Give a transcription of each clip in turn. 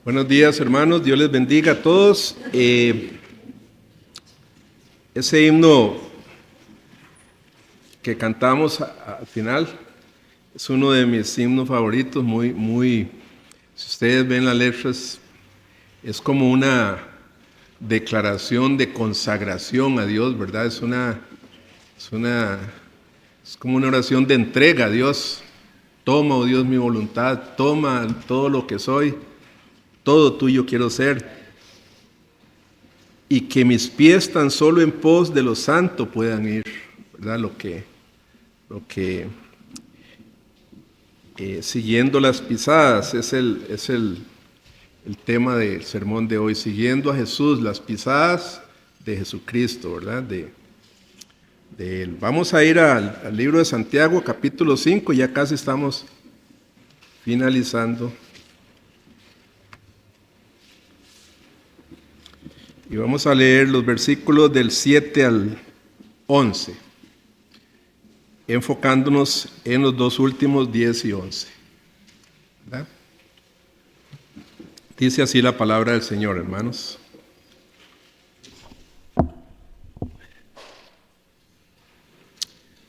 Buenos días, hermanos. Dios les bendiga a todos. Ese himno que cantamos al final es uno de mis himnos favoritos. Si ustedes ven las letras, es como una declaración de consagración a Dios, ¿verdad? Es como una oración de entrega a Dios. Toma, oh Dios, mi voluntad. Toma todo lo que soy. Todo tuyo quiero ser, y que mis pies tan solo en pos de lo santo puedan ir, ¿verdad? Siguiendo las pisadas es el tema del sermón de hoy, siguiendo a Jesús, las pisadas de Jesucristo, ¿verdad? De Él. Vamos a ir al libro de Santiago, capítulo 5, ya casi estamos finalizando. Y vamos a leer los versículos del 7 al 11, enfocándonos en los dos últimos, 10 y 11. ¿Verdad? Dice así la palabra del Señor, hermanos.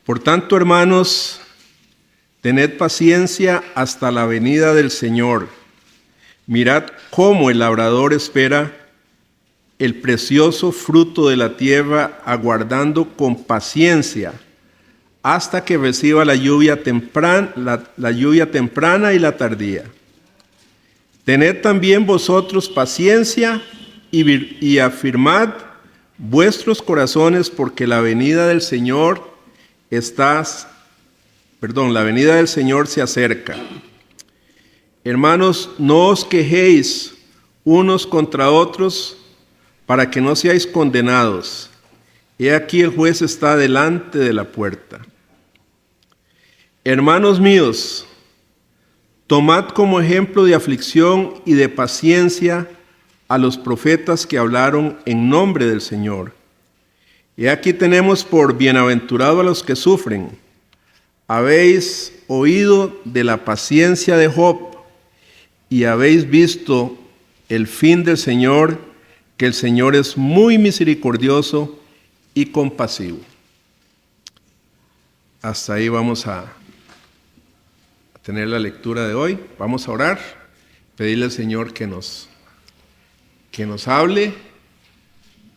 Por tanto, hermanos, tened paciencia hasta la venida del Señor. Mirad cómo el labrador espera el precioso fruto de la tierra, aguardando con paciencia hasta que reciba la lluvia temprana y la tardía. Tened también vosotros paciencia y afirmad vuestros corazones, porque la venida del Señor se acerca. Hermanos, no os quejéis unos contra otros, para que no seáis condenados. He aquí el juez está delante de la puerta. Hermanos míos, tomad como ejemplo de aflicción y de paciencia a los profetas que hablaron en nombre del Señor. He aquí tenemos por bienaventurado a los que sufren. Habéis oído de la paciencia de Job y habéis visto el fin del Señor, que el Señor es muy misericordioso y compasivo. Hasta ahí vamos a tener la lectura de hoy. Vamos a orar, pedirle al Señor que nos hable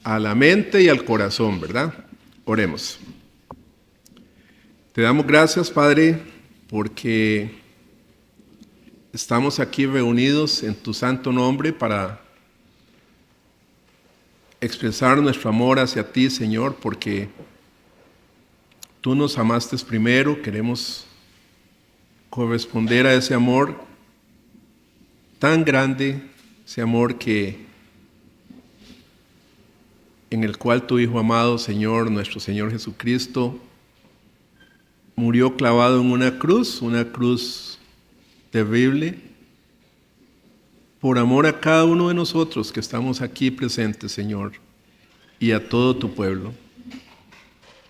a la mente y al corazón, ¿verdad? Oremos. Te damos gracias, Padre, porque estamos aquí reunidos en tu santo nombre para expresar nuestro amor hacia ti, Señor, porque tú nos amaste primero. Queremos corresponder a ese amor tan grande, ese amor en el cual tu Hijo amado, Señor, nuestro Señor Jesucristo, murió clavado en una cruz terrible, por amor a cada uno de nosotros que estamos aquí presentes, Señor, y a todo tu pueblo.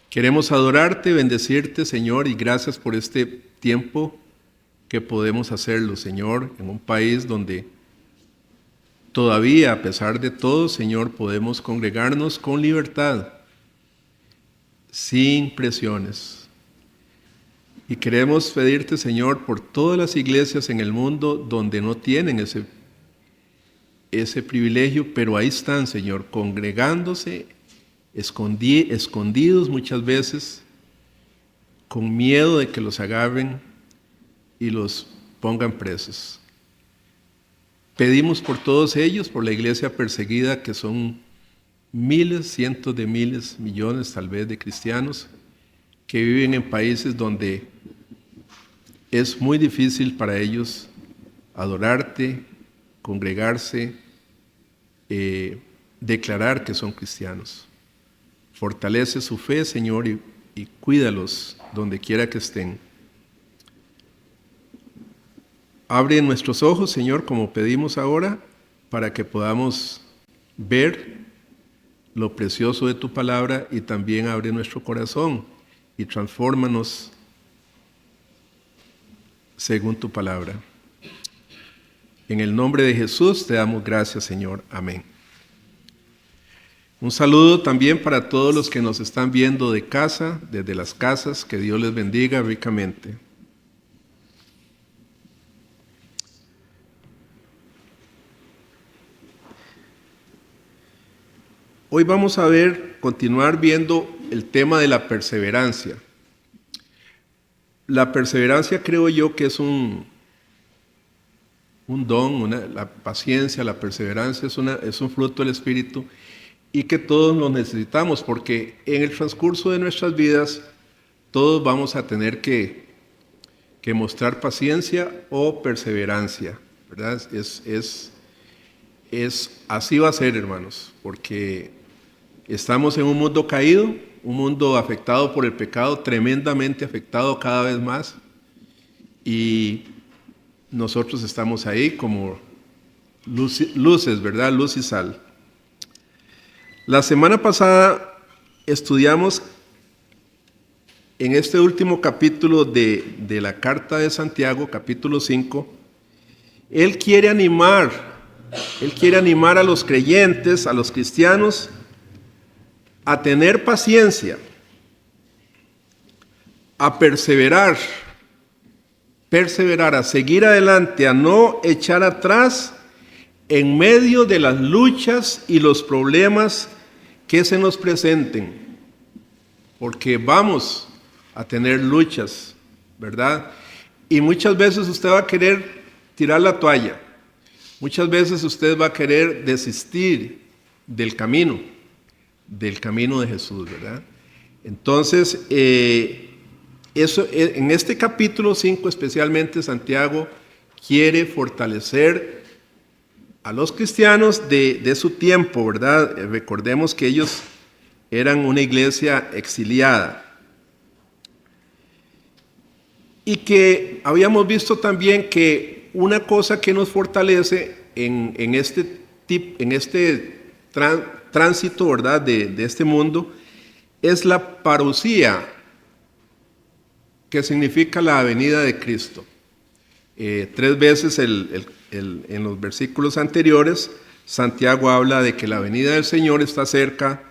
Queremos adorarte, bendecirte, Señor, y gracias por este tiempo que podemos hacerlo, Señor, en un país donde todavía, a pesar de todo, Señor, podemos congregarnos con libertad, sin presiones. Y queremos pedirte, Señor, por todas las iglesias en el mundo donde no tienen ese privilegio, pero ahí están, Señor, congregándose, escondidos muchas veces, con miedo de que los agarren y los pongan presos. Pedimos por todos ellos, por la iglesia perseguida, que son miles, cientos de miles, millones tal vez de cristianos que viven en países donde es muy difícil para ellos adorarte, congregarse, declarar que son cristianos. Fortalece su fe, Señor, y cuídalos donde quiera que estén. Abre nuestros ojos, Señor, como pedimos ahora, para que podamos ver lo precioso de tu palabra, y también abre nuestro corazón y transfórmanos según tu palabra. En el nombre de Jesús te damos gracias, Señor. Amén. Un saludo también para todos los que nos están viendo de casa, desde las casas. Que Dios les bendiga ricamente. Hoy vamos a continuar viendo el tema de la perseverancia. La perseverancia creo yo que es un don, la paciencia, la perseverancia es un fruto del Espíritu y que todos lo necesitamos porque en el transcurso de nuestras vidas todos vamos a tener que mostrar paciencia o perseverancia, ¿verdad? Así va a ser, hermanos, porque estamos en un mundo caído, un mundo afectado por el pecado, tremendamente afectado cada vez más, y nosotros estamos ahí como luces, ¿verdad? Luz y sal. La semana pasada estudiamos en este último capítulo de la carta de Santiago, capítulo 5, Él quiere animar a los creyentes, a los cristianos, a tener paciencia, a perseverar, a seguir adelante, a no echar atrás en medio de las luchas y los problemas que se nos presenten, porque vamos a tener luchas, ¿verdad? Y muchas veces usted va a querer tirar la toalla, muchas veces usted va a querer desistir del camino de Jesús, ¿verdad? Entonces, en este capítulo 5 especialmente Santiago quiere fortalecer a los cristianos de su tiempo, ¿verdad? Recordemos que ellos eran una iglesia exiliada. Y que habíamos visto también que una cosa que nos fortalece en este tránsito, ¿verdad? de este mundo, es la parusía, que significa la venida de Cristo. 3 veces en los versículos anteriores, Santiago habla de que la venida del Señor está cerca,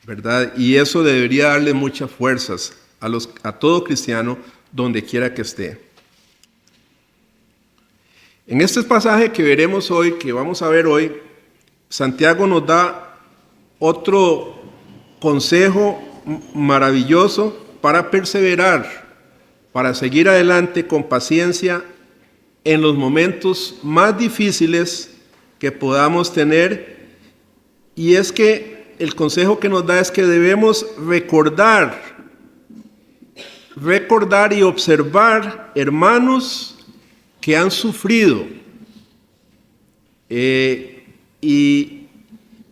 ¿verdad? Y eso debería darle muchas fuerzas a todo cristiano, donde quiera que esté. En este pasaje que veremos hoy, que vamos a ver hoy, Santiago nos da otro consejo maravilloso para perseverar, para seguir adelante con paciencia en los momentos más difíciles que podamos tener. Y es que el consejo que nos da es que debemos recordar y observar hermanos que han sufrido, y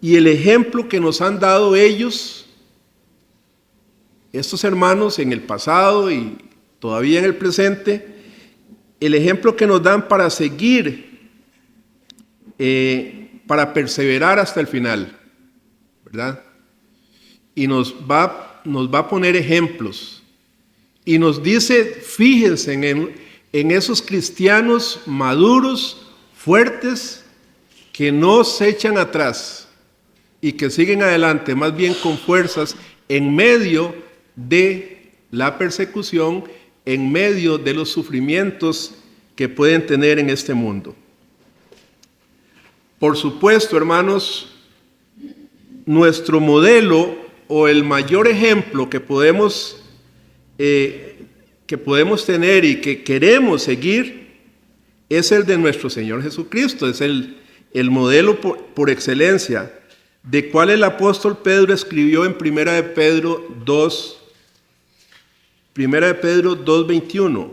el ejemplo que nos han dado ellos, estos hermanos en el pasado y todavía en el presente, el ejemplo que nos dan para seguir, para perseverar hasta el final, ¿verdad? Y nos va a poner ejemplos y nos dice, fíjense en esos cristianos maduros, fuertes, que no se echan atrás y que siguen adelante, más bien con fuerzas, en medio de la persecución, en medio de los sufrimientos que pueden tener en este mundo. Por supuesto, hermanos, nuestro modelo o el mayor ejemplo que podemos tener y que queremos seguir es el de nuestro Señor Jesucristo, es el modelo por excelencia, de cual el apóstol Pedro escribió en 1 de Pedro 2:21.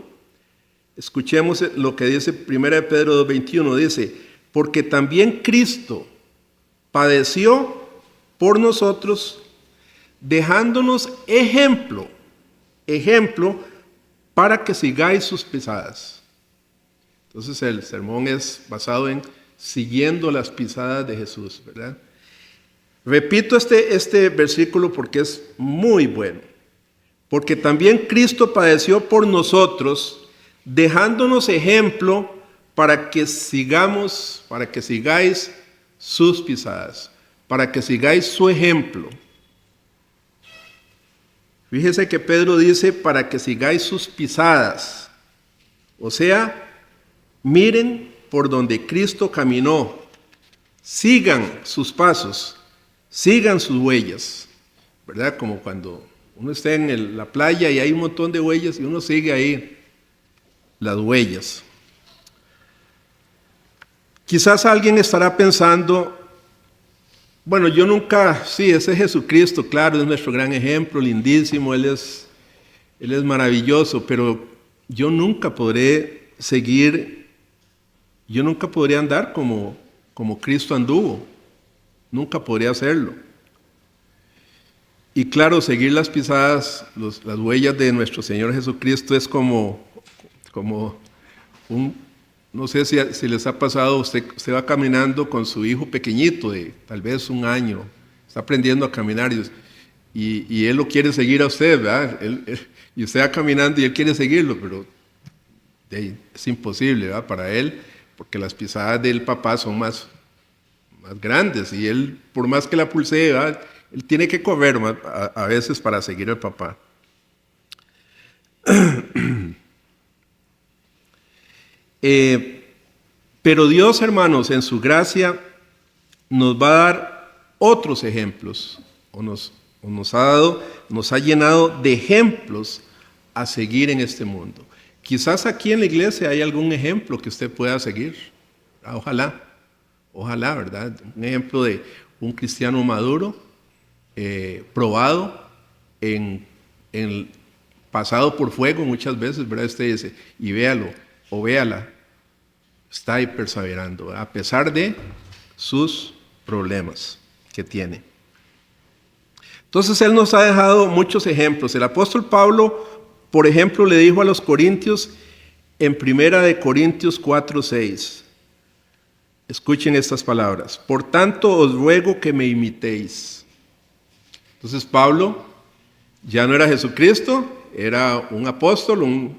Escuchemos lo que dice 1 de Pedro 2:21, dice, porque también Cristo padeció por nosotros, dejándonos ejemplo para que sigáis sus pisadas. Entonces el sermón es basado en siguiendo las pisadas de Jesús, ¿verdad? Repito este versículo porque es muy bueno. Porque también Cristo padeció por nosotros, dejándonos ejemplo para que sigáis sus pisadas, para que sigáis su ejemplo. Fíjese que Pedro dice, para que sigáis sus pisadas. O sea, miren por donde Cristo caminó, sigan sus pasos, sigan sus huellas, ¿verdad? Como cuando uno está en la playa y hay un montón de huellas y uno sigue ahí las huellas. Quizás alguien estará pensando, bueno, yo nunca, sí, ese Jesucristo, claro, es nuestro gran ejemplo, lindísimo, Él es maravilloso, pero yo nunca podré seguir, yo nunca podría andar como Cristo anduvo, nunca podría hacerlo. Y claro, seguir las pisadas, las huellas de nuestro Señor Jesucristo es como un, no sé si les ha pasado, usted va caminando con su hijo pequeñito de tal vez 1 año, está aprendiendo a caminar y él lo quiere seguir a usted, ¿verdad? Y usted va caminando y él quiere seguirlo, pero es imposible, ¿verdad? Para él, porque las pisadas del papá son más grandes y él, por más que la pulsee, ¿verdad? Él tiene que correr a veces para seguir al papá. Pero Dios, hermanos, en su gracia nos va a dar otros ejemplos, nos ha llenado de ejemplos a seguir en este mundo. Quizás aquí en la iglesia hay algún ejemplo que usted pueda seguir. Ojalá, ¿verdad? Un ejemplo de un cristiano maduro, probado, pasado por fuego muchas veces, ¿verdad? Usted dice, y véalo o véala, está ahí perseverando, ¿verdad? A pesar de sus problemas que tiene. Entonces Él nos ha dejado muchos ejemplos. El apóstol Pablo, por ejemplo, le dijo a los corintios en 1 Corintios 4:6, escuchen estas palabras: por tanto os ruego que me imitéis. Entonces Pablo ya no era Jesucristo, era un apóstol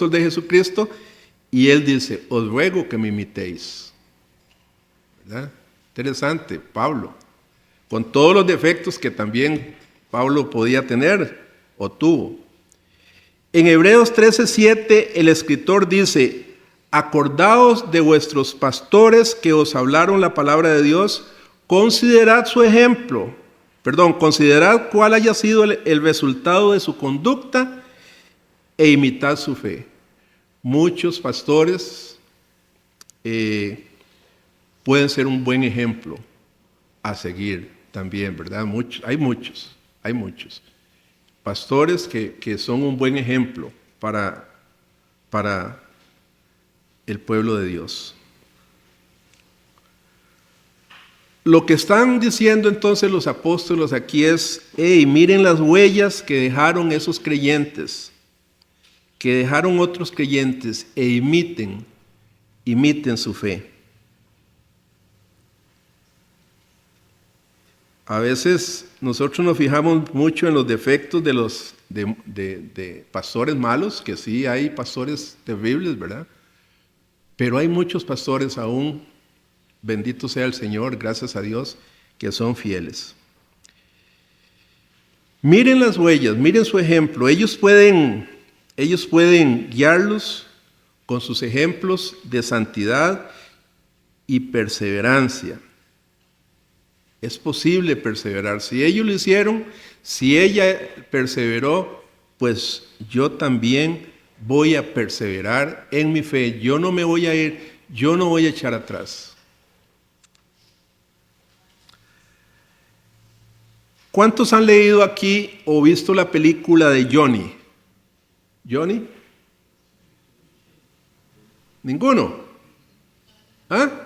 de Jesucristo, y él dice, os ruego que me imitéis. ¿Verdad? Interesante, Pablo, con todos los defectos que también Pablo podía tener o tuvo. En Hebreos 13:7 el escritor dice, acordaos de vuestros pastores que os hablaron la palabra de Dios, considerad cuál haya sido el resultado de su conducta e imitad su fe. Muchos pastores pueden ser un buen ejemplo a seguir también, ¿verdad? Hay muchos pastores que son un buen ejemplo para el pueblo de Dios. Lo que están diciendo entonces los apóstoles aquí es, miren las huellas que dejaron esos creyentes, que dejaron otros creyentes, e imiten su fe. A veces nosotros nos fijamos mucho en los defectos de pastores malos, que sí hay pastores terribles, ¿verdad? Pero hay muchos pastores aún, bendito sea el Señor, gracias a Dios, que son fieles. Miren las huellas, miren su ejemplo. Ellos pueden guiarlos con sus ejemplos de santidad y perseverancia. Es posible perseverar. Si ellos lo hicieron, si ella perseveró, pues yo también voy a perseverar en mi fe. Yo no me voy a ir, yo no voy a echar atrás. ¿Cuántos han leído aquí o visto la película de Johnny? ¿Johnny? ¿Ninguno? ¿Ah?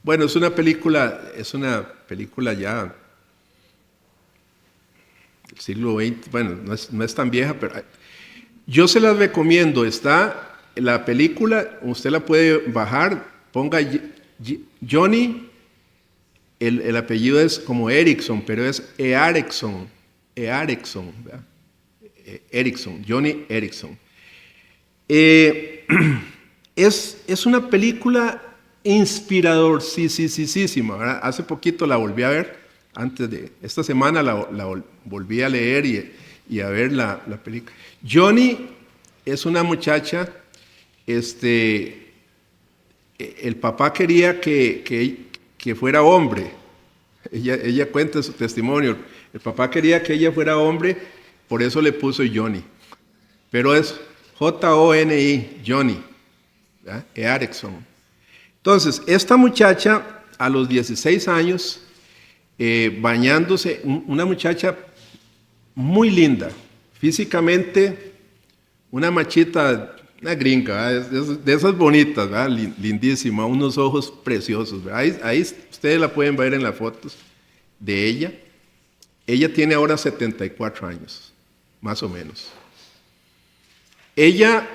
Bueno, es una película ya del siglo XX, bueno, no es tan vieja, pero yo se las recomiendo. Está la película, usted la puede bajar, ponga Johnny, el apellido es como Erickson, pero es Erickson, ¿verdad? Erickson, Johnny Erickson. Es una película inspiradorcísima, ¿verdad? Hace poquito la volví a ver, antes de esta semana la volví a leer y a ver la película. Johnny es una muchacha, el papá quería que fuera hombre. Ella cuenta su testimonio. El papá quería que ella fuera hombre, por eso le puso Johnny. Pero es J-O-N-I, Johnny, Erickson. Entonces, esta muchacha a los 16 años, bañándose, una muchacha muy linda, físicamente una machita, una gringa, de esas bonitas, ¿verdad? Lindísima, unos ojos preciosos. Ahí ustedes la pueden ver en las fotos de ella. Ella tiene ahora 74 años, más o menos. Ella,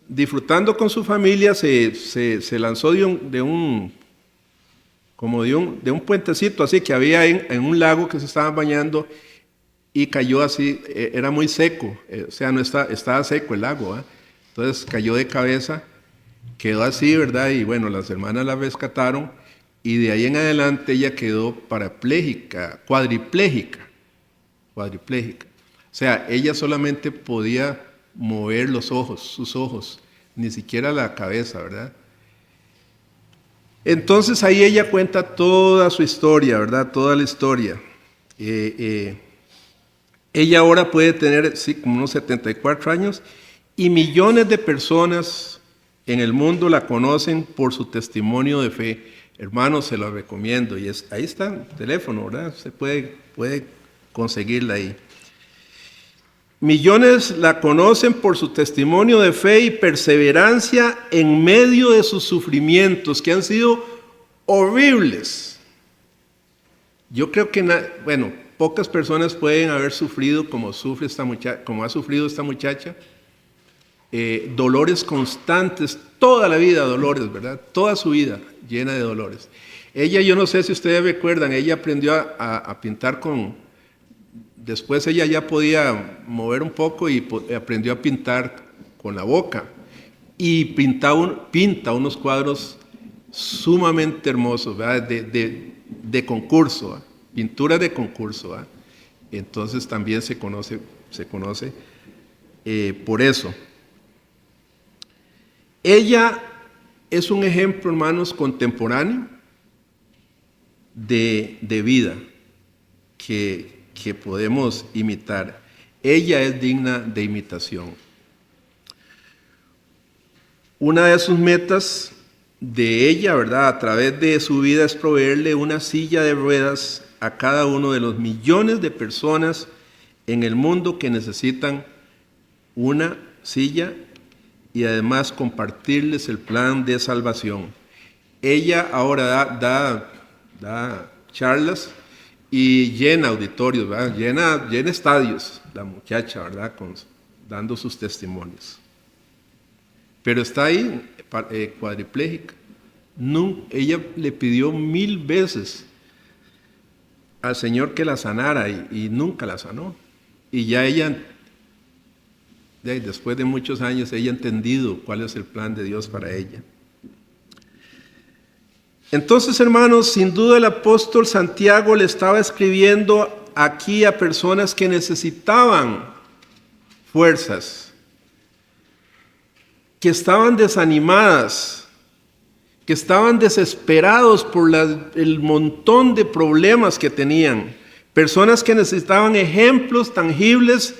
disfrutando con su familia, se lanzó de un puentecito así que había en un lago que se estaban bañando y cayó así, era muy seco, o sea, estaba seco el lago, ¿eh? Entonces cayó de cabeza, quedó así, ¿verdad? Y bueno, las hermanas la rescataron y de ahí en adelante ella quedó parapléjica, cuadripléjica. O sea, ella solamente podía mover los ojos, sus ojos, ni siquiera la cabeza, ¿verdad? Entonces ahí ella cuenta toda su historia, ¿verdad? Toda la historia. Ella ahora puede tener, sí, como unos 74 años y millones de personas en el mundo la conocen por su testimonio de fe. Hermanos, se lo recomiendo. Y ahí está el teléfono, ¿verdad? Se puede conseguirla ahí. Millones la conocen por su testimonio de fe y perseverancia en medio de sus sufrimientos, que han sido horribles. Yo creo que, pocas personas pueden haber sufrido como ha sufrido esta muchacha. Dolores constantes, toda la vida dolores, ¿verdad? Toda su vida llena de dolores. Ella, yo no sé si ustedes recuerdan, ella aprendió a pintar después ella ya podía mover un poco y aprendió a pintar con la boca. Y pinta unos cuadros sumamente hermosos, ¿verdad? De concurso, ¿verdad? Pintura de concurso, ¿verdad? Entonces también se conoce por eso. Ella es un ejemplo, hermanos, contemporáneo de vida que podemos imitar. Ella es digna de imitación. Una de sus metas de ella, ¿verdad?, a través de su vida es proveerle una silla de ruedas a cada uno de los millones de personas en el mundo que necesitan una silla y además compartirles el plan de salvación. Ella ahora da charlas y llena auditorios, ¿verdad? Llena estadios, la muchacha, ¿verdad?, dando sus testimonios. Pero está ahí, cuadripléjica. Ella le pidió 1000 veces al Señor que la sanara y nunca la sanó. Y ya ella, después de muchos años, ella ha entendido cuál es el plan de Dios para ella. Entonces, hermanos, sin duda el apóstol Santiago le estaba escribiendo aquí a personas que necesitaban fuerzas, que estaban desanimadas, que estaban desesperados por el montón de problemas que tenían, personas que necesitaban ejemplos tangibles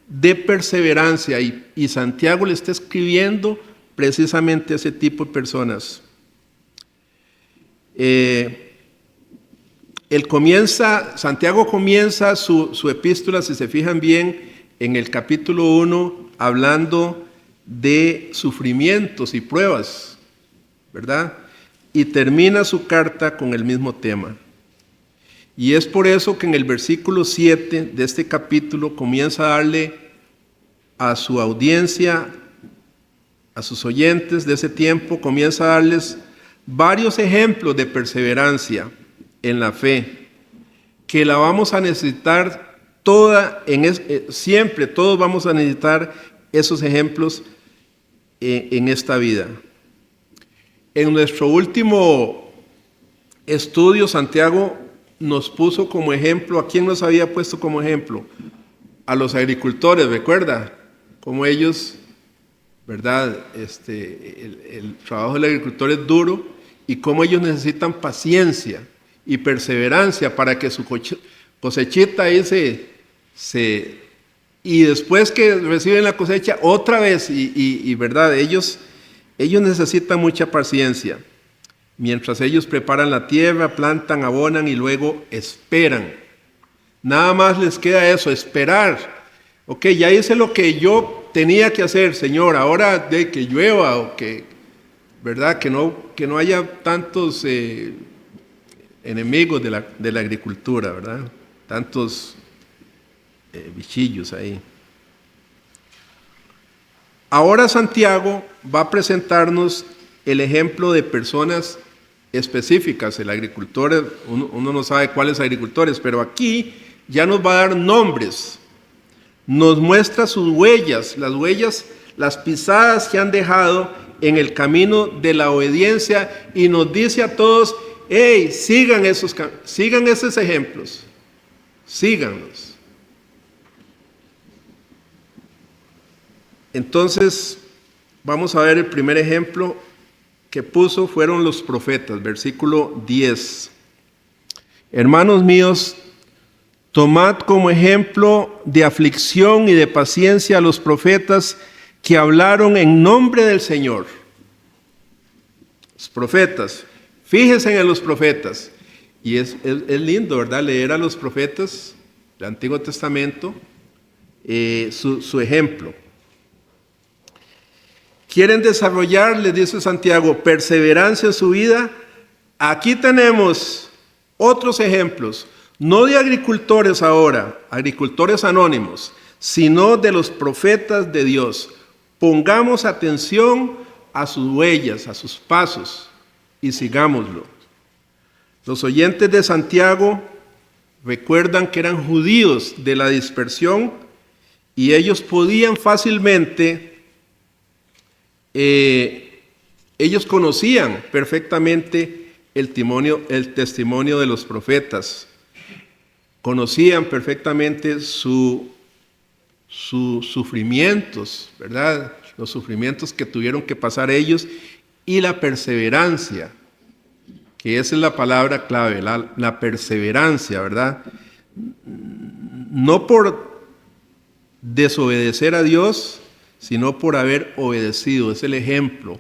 de perseverancia, y Santiago le está escribiendo precisamente a ese tipo de personas. Santiago comienza su epístola, si se fijan bien, en el capítulo 1, hablando de sufrimientos y pruebas, ¿verdad? Y termina su carta con el mismo tema. Y es por eso que en el versículo 7 de este capítulo comienza a darle a su audiencia, a sus oyentes de ese tiempo, comienza a darles varios ejemplos de perseverancia en la fe, que la vamos a necesitar siempre, todos vamos a necesitar esos ejemplos en esta vida. En nuestro último estudio, Santiago nos puso como ejemplo, ¿a quién nos había puesto como ejemplo? A los agricultores, ¿recuerda? Como ellos, ¿verdad? El trabajo del agricultor es duro y cómo ellos necesitan paciencia y perseverancia para que su cosechita ahí y después que reciben la cosecha otra vez y ¿verdad? Ellos necesitan mucha paciencia. Mientras ellos preparan la tierra, plantan, abonan y luego esperan. Nada más les queda eso, esperar. Ok, ya hice lo que yo tenía que hacer, Señor, ahora de que llueva o que, ¿verdad? Que no haya tantos enemigos de la agricultura, ¿verdad? Tantos bichillos ahí. Ahora Santiago va a presentarnos el ejemplo de personas específicas. El agricultor, uno no sabe cuáles agricultores, pero aquí ya nos va a dar nombres. Nos muestra sus huellas, las pisadas que han dejado en el camino de la obediencia y nos dice a todos, hey, sigan esos ejemplos, síganlos. Entonces, vamos a ver el primer ejemplo que puso, fueron los profetas, versículo 10. Hermanos míos, tomad como ejemplo de aflicción y de paciencia a los profetas que hablaron en nombre del Señor. Los profetas, fíjense en los profetas. Y es lindo, ¿verdad? Leer a los profetas del Antiguo Testamento, su ejemplo. ¿Quieren desarrollar, les dice Santiago, perseverancia en su vida? Aquí tenemos otros ejemplos, no de agricultores ahora, agricultores anónimos, sino de los profetas de Dios. Pongamos atención a sus huellas, a sus pasos, y sigámoslo. Los oyentes de Santiago recuerdan que eran judíos de la dispersión y ellos podían fácilmente... ellos conocían perfectamente el testimonio de los profetas, conocían perfectamente sus sufrimientos, ¿verdad? Los sufrimientos que tuvieron que pasar ellos y la perseverancia, que esa es la palabra clave, la perseverancia, ¿verdad? No por desobedecer a Dios, sino por haber obedecido. Es el ejemplo.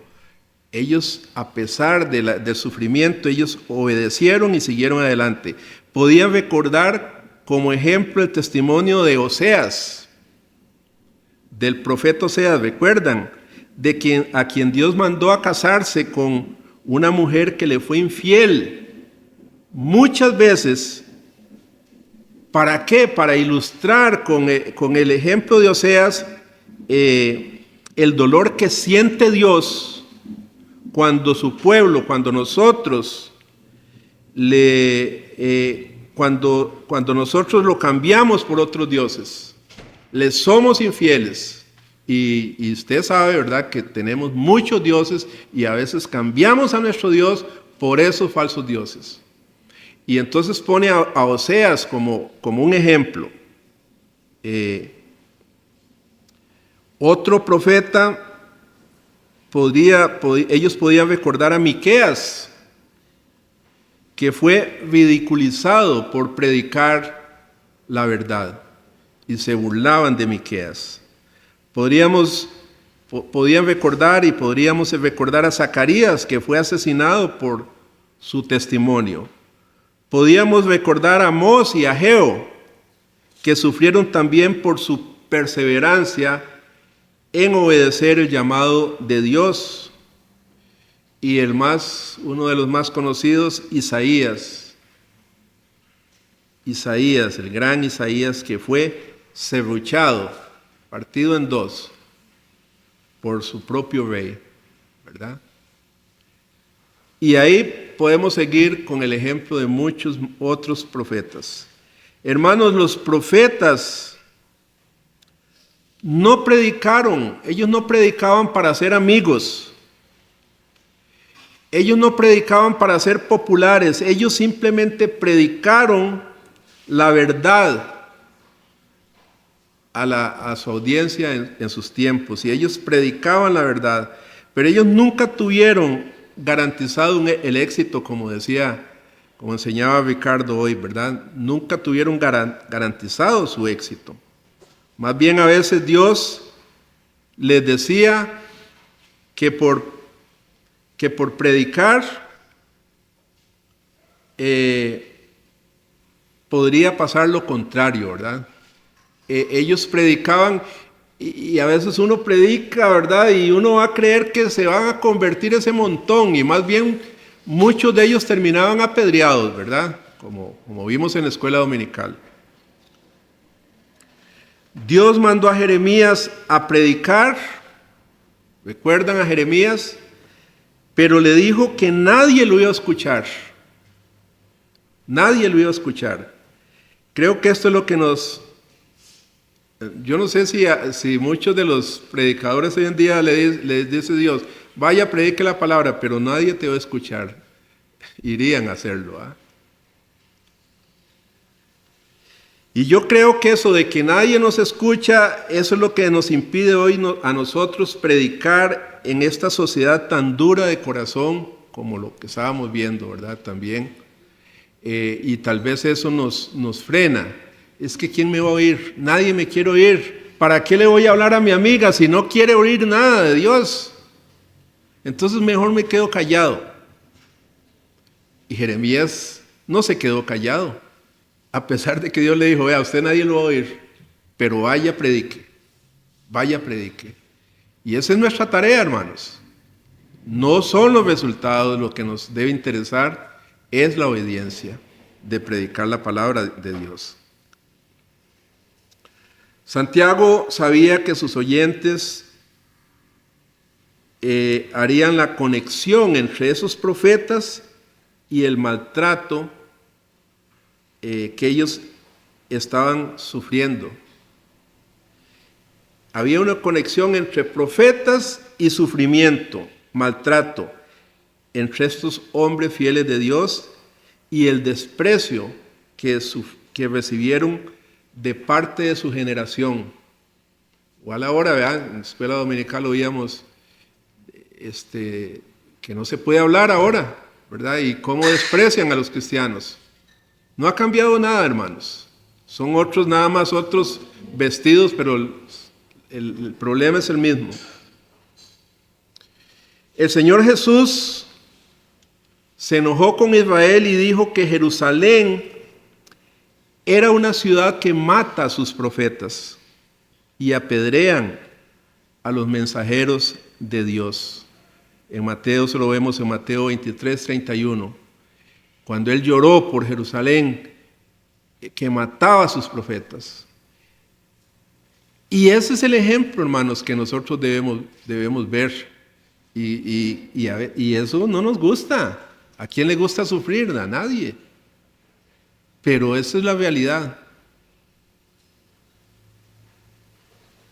Ellos, a pesar del sufrimiento, ellos obedecieron y siguieron adelante. Podían recordar como ejemplo el testimonio de Oseas, del profeta Oseas, ¿recuerdan? A quien Dios mandó a casarse con una mujer que le fue infiel muchas veces. ¿Para qué? Para ilustrar con el ejemplo de Oseas el dolor que siente Dios cuando su pueblo, cuando nosotros cuando nosotros lo cambiamos por otros dioses, le somos infieles. Y usted sabe, ¿verdad?, que tenemos muchos dioses y a veces cambiamos a nuestro Dios por esos falsos dioses. Y entonces pone a Oseas como un ejemplo. Otro profeta, ellos podían recordar a Miqueas, que fue ridiculizado por predicar la verdad y se burlaban de Miqueas. Podían recordar y podríamos recordar a Zacarías, que fue asesinado por su testimonio. Podíamos recordar a Amós y a Ageo, que sufrieron también por su perseverancia en obedecer el llamado de Dios. Y uno de los más conocidos, Isaías, el gran Isaías, que fue serruchado, partido en dos, por su propio rey, ¿verdad? Y ahí podemos seguir con el ejemplo de muchos otros profetas. Hermanos, los profetas no predicaron, ellos no predicaban para ser amigos, ellos no predicaban para ser populares, ellos simplemente predicaron la verdad a su audiencia en sus tiempos, y ellos predicaban la verdad, pero ellos nunca tuvieron garantizado el éxito, como enseñaba Ricardo hoy, ¿verdad? Nunca tuvieron garantizado su éxito. Más bien a veces Dios les decía que por predicar podría pasar lo contrario, ¿verdad? Ellos predicaban y a veces uno predica, ¿verdad? Y uno va a creer que se van a convertir ese montón, y más bien muchos de ellos terminaban apedreados, ¿verdad? Como vimos en la escuela dominical. Dios mandó a Jeremías a predicar, ¿recuerdan a Jeremías? Pero le dijo que nadie lo iba a escuchar. Nadie lo iba a escuchar. Creo que esto es lo que yo no sé si muchos de los predicadores hoy en día les dice Dios, vaya, predique la palabra, pero nadie te va a escuchar. Irían a hacerlo, ¿ah? Y yo creo que eso de que nadie nos escucha, eso es lo que nos impide hoy a nosotros predicar en esta sociedad tan dura de corazón, como lo que estábamos viendo, ¿verdad? También. Y tal vez eso nos frena. Es que ¿quién me va a oír? Nadie me quiere oír. ¿Para qué le voy a hablar a mi amiga si no quiere oír nada de Dios? Entonces mejor me quedo callado. Y Jeremías no se quedó callado. A pesar de que Dios le dijo, vea, usted nadie lo va a oír, pero vaya, predique. Vaya, predique. Y esa es nuestra tarea, hermanos. No son los resultados lo que nos debe interesar, es la obediencia de predicar la palabra de Dios. Santiago sabía que sus oyentes harían la conexión entre esos profetas y el maltrato que ellos estaban sufriendo. Había una conexión entre profetas y sufrimiento, maltrato, entre estos hombres fieles de Dios y el desprecio que recibieron de parte de su generación. Igual ahora, ¿verdad? En la escuela dominical oíamos que no se puede hablar ahora, ¿verdad? Y cómo desprecian a los cristianos. No ha cambiado nada, hermanos. Son otros, nada más otros vestidos, pero el problema es el mismo. El Señor Jesús se enojó con Israel y dijo que Jerusalén era una ciudad que mata a sus profetas y apedrean a los mensajeros de Dios. En Mateo, se lo vemos en Mateo 23, 31. Cuando él lloró por Jerusalén, que mataba a sus profetas. Y ese es el ejemplo, hermanos, que nosotros debemos ver. Y eso no nos gusta. ¿A quién le gusta sufrir? A nadie. Pero esa es la realidad.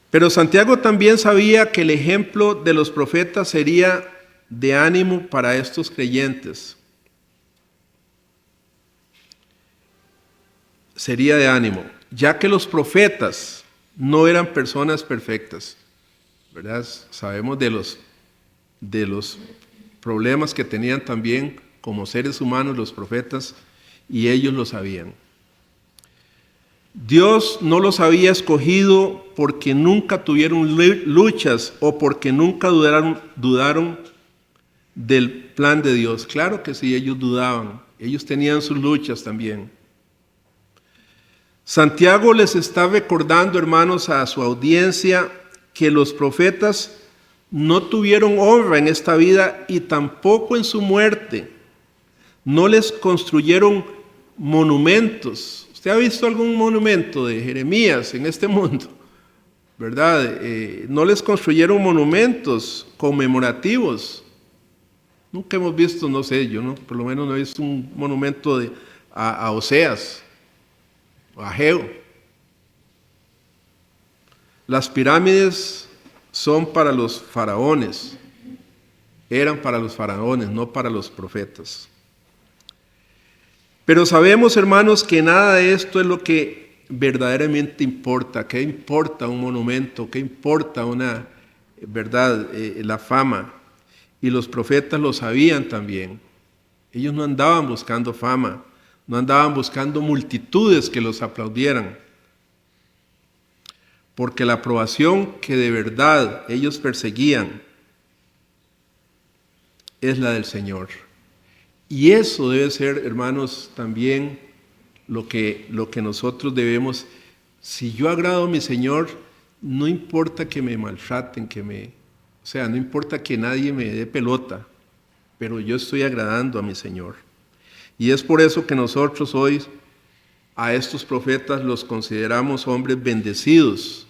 Pero Santiago también sabía que el ejemplo de los profetas sería de ánimo para estos creyentes. Sería de ánimo, ya que los profetas no eran personas perfectas, ¿verdad? Sabemos de los problemas que tenían también como seres humanos los profetas, y ellos lo sabían. Dios no los había escogido porque nunca tuvieron luchas o porque nunca dudaron del plan de Dios. Claro que sí, ellos dudaban, ellos tenían sus luchas también. Santiago les está recordando, hermanos, a su audiencia que los profetas no tuvieron honra en esta vida y tampoco en su muerte. No les construyeron monumentos. ¿Usted ha visto algún monumento de Jeremías en este mundo? ¿Verdad? No les construyeron monumentos conmemorativos. Nunca hemos visto, no sé, yo no, por lo menos no he visto un monumento a Oseas. A Ageo. Las pirámides son para los faraones, eran para los faraones, no para los profetas. Pero sabemos, hermanos, que nada de esto es lo que verdaderamente importa. ¿Qué importa un monumento? ¿Qué importa una, verdad, la fama? Y los profetas lo sabían también. Ellos no andaban buscando fama, no andaban buscando multitudes que los aplaudieran. Porque la aprobación que de verdad ellos perseguían es la del Señor. Y eso debe ser, hermanos, también lo que nosotros debemos. Si yo agrado a mi Señor, no importa que me maltraten, no importa que nadie me dé pelota, pero yo estoy agradando a mi Señor. Y es por eso que nosotros hoy a estos profetas los consideramos hombres bendecidos,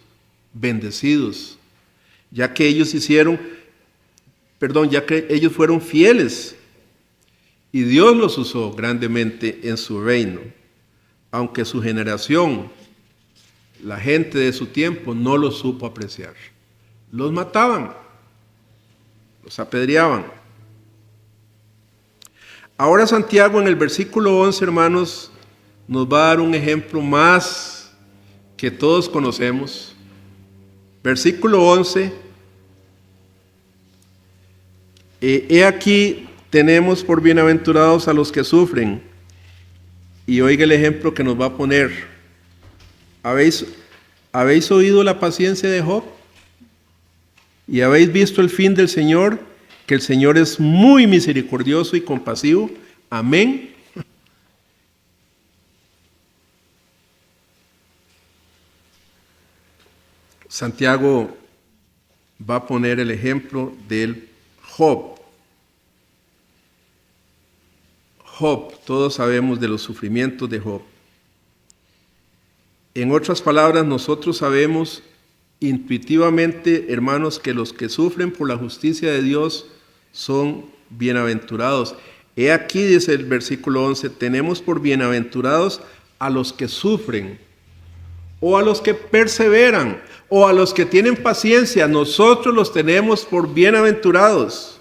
ya que ellos fueron fieles y Dios los usó grandemente en su reino, aunque su generación, la gente de su tiempo, no los supo apreciar. Los mataban, los apedreaban. Ahora Santiago en el versículo 11, hermanos, nos va a dar un ejemplo más que todos conocemos. Versículo 11. He aquí tenemos por bienaventurados a los que sufren. Y oiga el ejemplo que nos va a poner. ¿Habéis oído la paciencia de Job? ¿Y habéis visto el fin del Señor? Que el Señor es muy misericordioso y compasivo. Amén. Santiago va a poner el ejemplo del Job. Job, todos sabemos de los sufrimientos de Job. En otras palabras, nosotros sabemos intuitivamente, hermanos, que los que sufren por la justicia de Dios son bienaventurados. He aquí, dice el versículo 11, tenemos por bienaventurados a los que sufren, o a los que perseveran, o a los que tienen paciencia. Nosotros los tenemos por bienaventurados.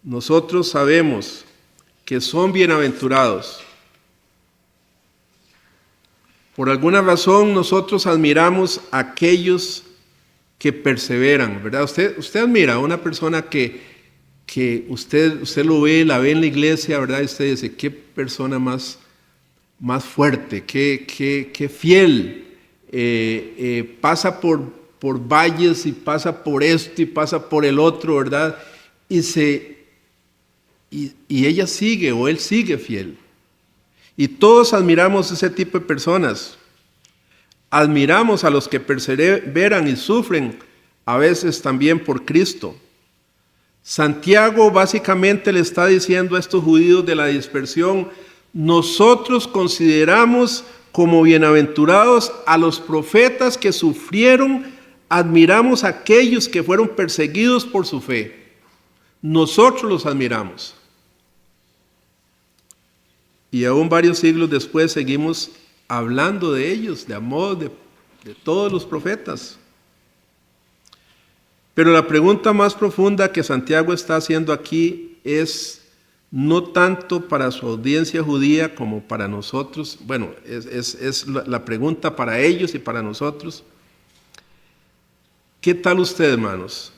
Nosotros sabemos que son bienaventurados. Por alguna razón nosotros admiramos a aquellos que perseveran, ¿verdad? Usted admira a una persona que usted la ve en la iglesia, ¿verdad? Y usted dice, qué persona más fuerte, qué fiel. Pasa por valles y pasa por esto y pasa por el otro, ¿verdad? Y ella sigue o él sigue fiel. Y todos admiramos ese tipo de personas. Admiramos a los que perseveran y sufren, a veces también por Cristo. Santiago básicamente le está diciendo a estos judíos de la dispersión, nosotros consideramos como bienaventurados a los profetas que sufrieron, admiramos a aquellos que fueron perseguidos por su fe. Nosotros los admiramos. Y aún varios siglos después seguimos hablando de ellos, de amor, de todos los profetas. Pero la pregunta más profunda que Santiago está haciendo aquí es no tanto para su audiencia judía como para nosotros. Bueno, es la pregunta para ellos y para nosotros. ¿Qué tal usted, hermanos?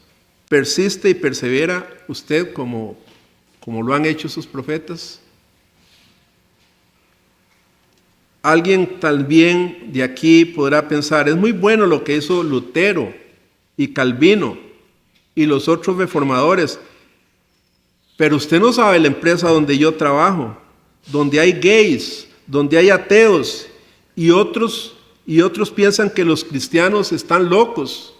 ¿Persiste y persevera usted como lo han hecho sus profetas? Alguien también de aquí podrá pensar, es muy bueno lo que hizo Lutero y Calvino y los otros reformadores, pero usted no sabe la empresa donde yo trabajo, donde hay gays, donde hay ateos y otros piensan que los cristianos están locos.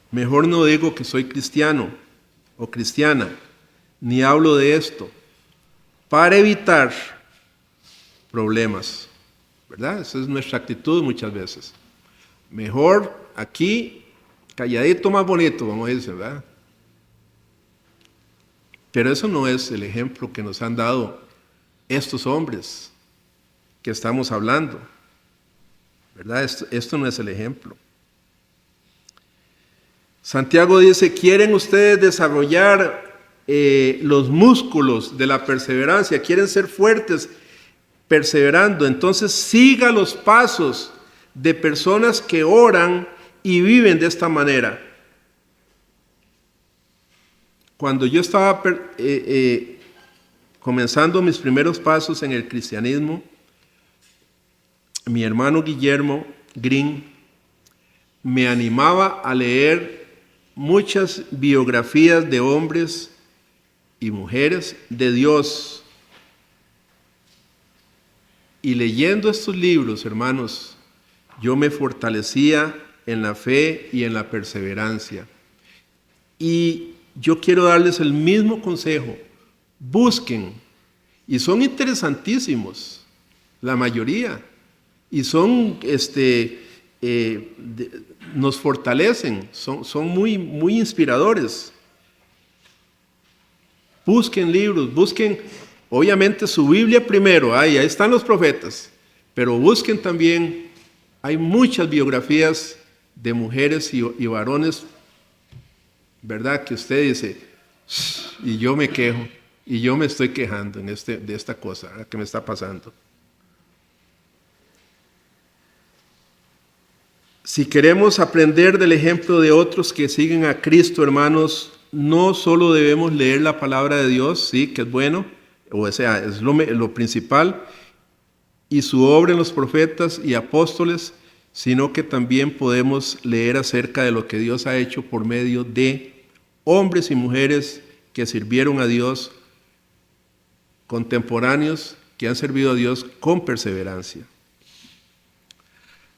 Mejor no digo que soy cristiano o cristiana, ni hablo de esto, para evitar problemas, ¿verdad? Esa es nuestra actitud muchas veces. Mejor aquí, calladito más bonito, vamos a decir, ¿verdad? Pero eso no es el ejemplo que nos han dado estos hombres, que estamos hablando, ¿verdad? Esto no es el ejemplo. Santiago dice, ¿quieren ustedes desarrollar los músculos de la perseverancia? ¿Quieren ser fuertes perseverando? Entonces siga los pasos de personas que oran y viven de esta manera. Cuando yo estaba comenzando mis primeros pasos en el cristianismo, mi hermano Guillermo Green me animaba a leer muchas biografías de hombres y mujeres de Dios. Y leyendo estos libros, hermanos, yo me fortalecía en la fe y en la perseverancia. Y yo quiero darles el mismo consejo. Busquen, y son interesantísimos, la mayoría, y son, nos fortalecen, son muy, muy inspiradores. Busquen libros, busquen, obviamente su Biblia primero, ahí están los profetas, pero busquen también, hay muchas biografías de mujeres y varones, ¿verdad? Que usted dice, y yo me quejo, y yo me estoy quejando de esta cosa que me está pasando. Si queremos aprender del ejemplo de otros que siguen a Cristo, hermanos, no solo debemos leer la palabra de Dios, sí, que es bueno, o sea, es lo principal, y su obra en los profetas y apóstoles, sino que también podemos leer acerca de lo que Dios ha hecho por medio de hombres y mujeres que sirvieron a Dios, contemporáneos, que han servido a Dios con perseverancia.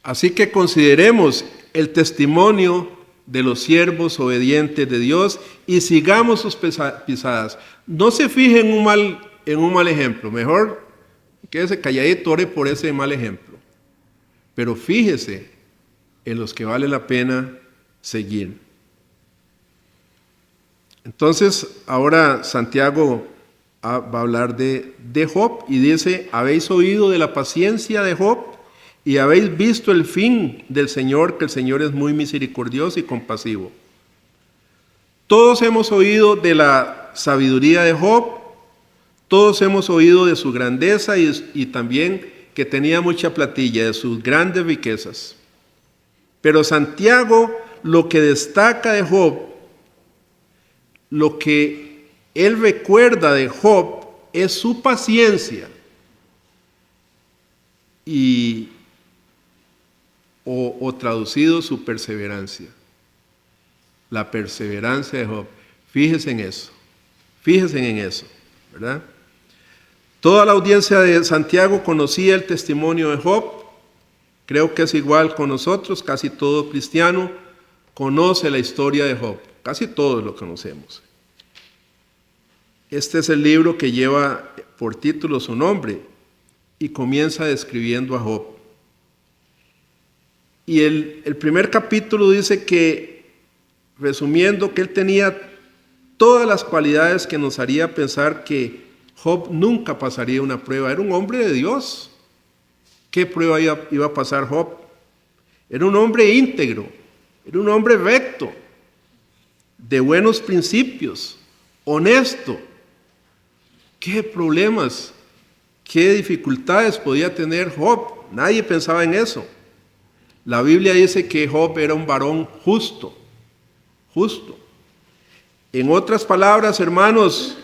Así que consideremos el testimonio de los siervos obedientes de Dios y sigamos sus pisadas. No se fije en un mal ejemplo, mejor quédese calladito, ore por ese mal ejemplo. Pero fíjese en los que vale la pena seguir. Entonces, ahora Santiago va a hablar de Job y dice, ¿habéis oído de la paciencia de Job? Y habéis visto el fin del Señor, que el Señor es muy misericordioso y compasivo. Todos hemos oído de la sabiduría de Job, todos hemos oído de su grandeza y también que tenía mucha platilla, de sus grandes riquezas. Pero Santiago lo que destaca de Job, lo que él recuerda de Job es su paciencia o traducido su perseverancia. La perseverancia de Job. Fíjense en eso, ¿verdad? Toda la audiencia de Santiago conocía el testimonio de Job. Creo que es igual con nosotros, casi todo cristiano conoce la historia de Job. Casi todos lo conocemos. Este es el libro que lleva por título su nombre y comienza describiendo a Job. Y el primer capítulo dice que, resumiendo, que él tenía todas las cualidades que nos haría pensar que Job nunca pasaría una prueba. Era un hombre de Dios. ¿Qué prueba iba a pasar Job? Era un hombre íntegro, era un hombre recto, de buenos principios, honesto. ¿Qué problemas, qué dificultades podía tener Job? Nadie pensaba en eso. La Biblia dice que Job era un varón justo. En otras palabras, hermanos,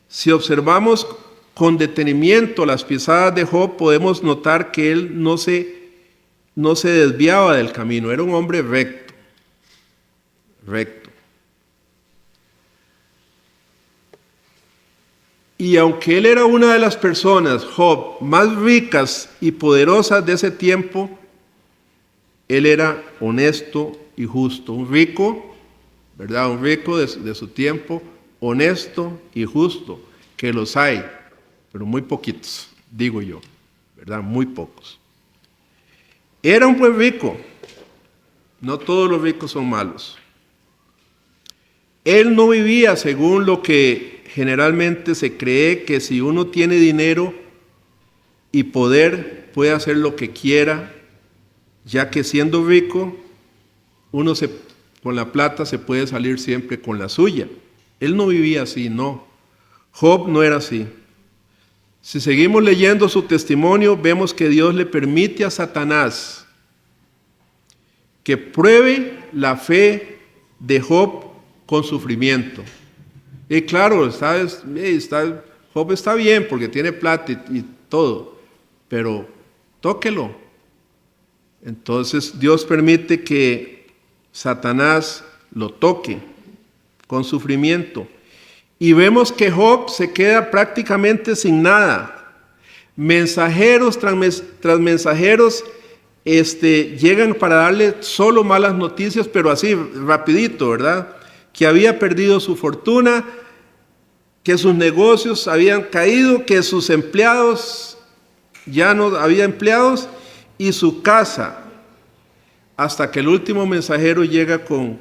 si observamos con detenimiento las pisadas de Job, podemos notar que él no se desviaba del camino, era un hombre recto. Y aunque él era una de las personas, Job, más ricas y poderosas de ese tiempo, él era honesto y justo, un rico, ¿verdad? Un rico de su tiempo, honesto y justo, que los hay, pero muy poquitos, digo yo, ¿verdad? Muy pocos. Era un buen rico, no todos los ricos son malos. Él no vivía según lo que generalmente se cree, que si uno tiene dinero, y poder, puede hacer lo que quiera, ya que siendo rico, con la plata se puede salir siempre con la suya. Él no vivía así, no. Job no era así. Si seguimos leyendo su testimonio, vemos que Dios le permite a Satanás que pruebe la fe de Job con sufrimiento. Y claro, Job está bien porque tiene plata y todo, pero tóquelo. Entonces Dios permite que Satanás lo toque con sufrimiento. Y vemos que Job se queda prácticamente sin nada. Mensajeros tras mensajeros llegan para darle solo malas noticias, pero así, rapidito, ¿verdad? Que había perdido su fortuna, que sus negocios habían caído, que sus empleados, ya no había empleados, y su casa, hasta que el último mensajero llega con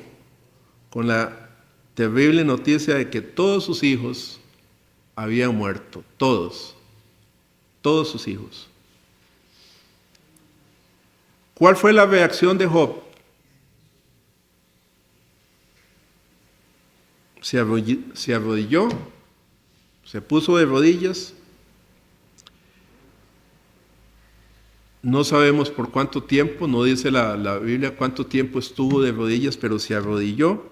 la terrible noticia de que todos sus hijos habían muerto, todos sus hijos. ¿Cuál fue la reacción de Job? Se arrodilló, se puso de rodillas. No sabemos por cuánto tiempo, no dice la Biblia cuánto tiempo estuvo de rodillas, pero se arrodilló.